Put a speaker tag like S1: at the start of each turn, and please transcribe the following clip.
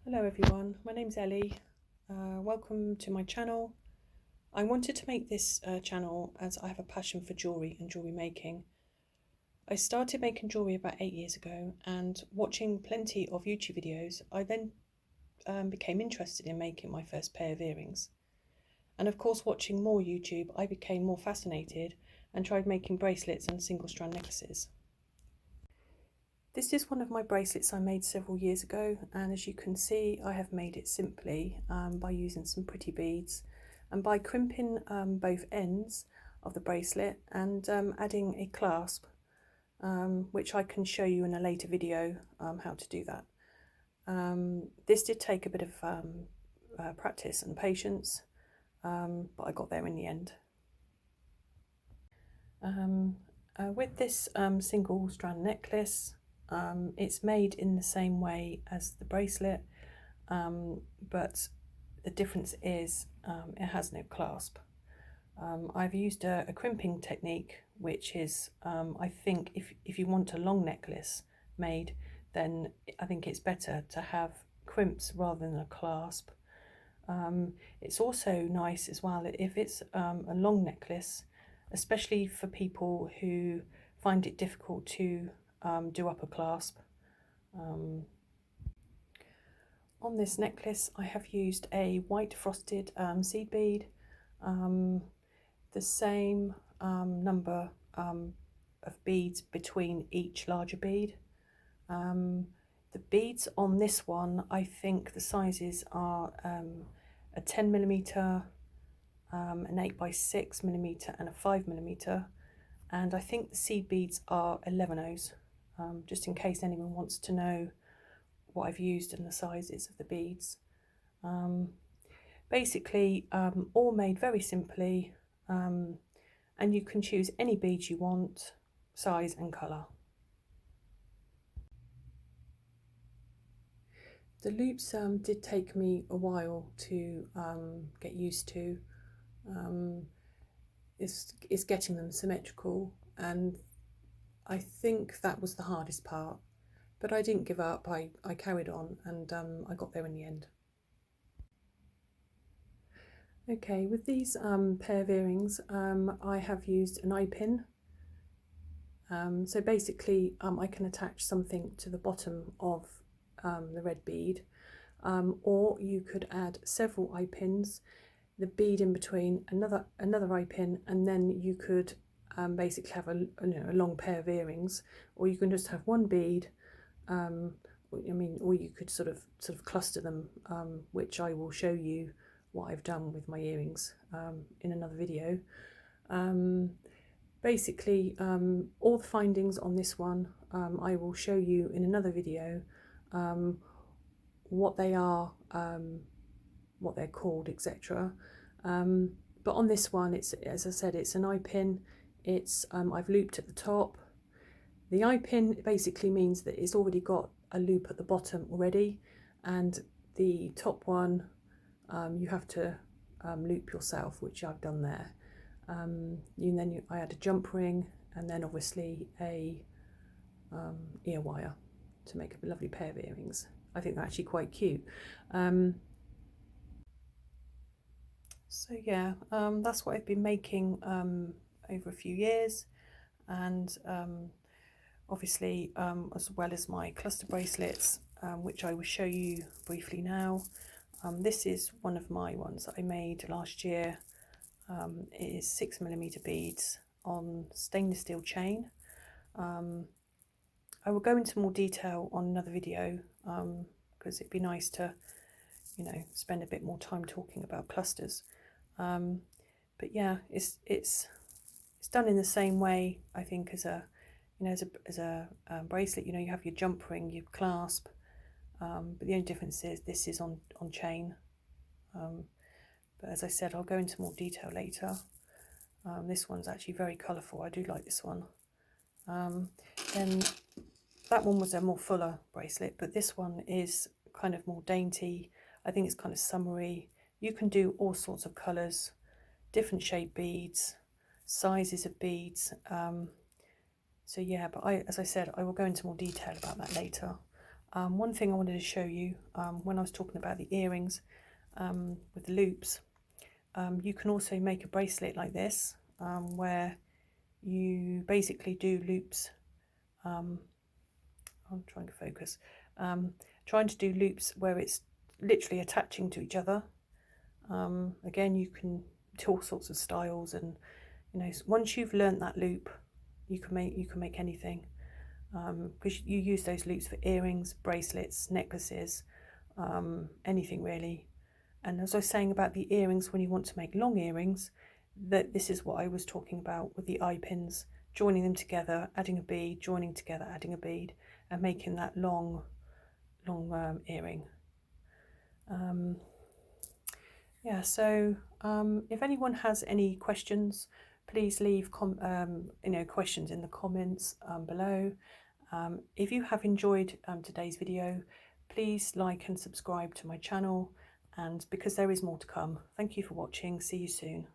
S1: Hello everyone, my name's Ellie. Welcome to my channel. I wanted to make this channel as I have a passion for jewellery and jewellery making. I started making jewellery about 8 years ago, and watching plenty of YouTube videos I then became interested in making my first pair of earrings. And of course, watching more YouTube I became more fascinated and tried making bracelets and single strand necklaces. This is one of my bracelets I made several years ago, and as you can see I have made it simply by using some pretty beads and by crimping both ends of the bracelet and adding a clasp, which I can show you in a later video how to do that. This did take a bit of practice and patience, but I got there in the end. With this single strand necklace, it's made in the same way as the bracelet, but the difference is it has no clasp. I've used a crimping technique, which is, I think if you want a long necklace made, then I think it's better to have crimps rather than a clasp. It's also nice as well if it's a long necklace, especially for people who find it difficult to do up a clasp. On this necklace I have used a white frosted seed bead, the same number of beads between each larger bead. The beads on this one, I think the sizes are a 10mm, an 8x6mm and a 5mm, and I think the seed beads are 11/0s. Just in case anyone wants to know what I've used and the sizes of the beads. Basically all made very simply, and you can choose any beads you want, size and colour. The loops did take me a while to get used to. It's getting them symmetrical, and I think that was the hardest part, but I didn't give up. I carried on, and I got there in the end. Okay, with these pair of earrings, I have used an eye pin. So basically I can attach something to the bottom of the red bead, or you could add several eye pins, the bead in between, another eye pin, and then you could basically have a long pair of earrings, or you can just have one bead. Or you could sort of cluster them, which I will show you what I've done with my earrings in another video. Basically all the findings on this one I will show you in another video, what they are, what they're called, etc. But on this one, it's, as I said, it's an eye pin. It's I've looped at the top. The eye pin basically means that it's already got a loop at the bottom already, and the top one you have to loop yourself, which I've done there. I add a jump ring, and then obviously a ear wire to make a lovely pair of earrings. I think they're actually quite cute. So yeah, that's what I've been making over a few years, and obviously as well as my cluster bracelets, which I will show you briefly now. This is one of my ones that I made last year. It is 6mm beads on stainless steel chain. I will go into more detail on another video, because it'd be nice to, spend a bit more time talking about clusters. But yeah, it's done in the same way, I think, as a bracelet. You have your jump ring, your clasp, but the only difference is this is on chain. But as I said, I'll go into more detail later. This one's actually very colourful. I do like this one. Then that one was a more fuller bracelet, but this one is kind of more dainty. I think it's kind of summery. You can do all sorts of colours, different shape beads, sizes of beads. So yeah, but as I said, I will go into more detail about that later. One thing I wanted to show you when I was talking about the earrings with the loops, you can also make a bracelet like this where you basically do loops. I'm trying to focus. Trying to do loops where it's literally attaching to each other. Again, you can do all sorts of styles, and once you've learnt that loop, you can make anything, because you use those loops for earrings, bracelets, necklaces, anything really. And as I was saying about the earrings, when you want to make long earrings, that this is what I was talking about with the eye pins, joining them together, adding a bead, joining together, adding a bead, and making that long earring. Yeah, so if anyone has any questions, please leave questions in the comments below. If you have enjoyed today's video, please like and subscribe to my channel, and because there is more to come. Thank you for watching. See you soon.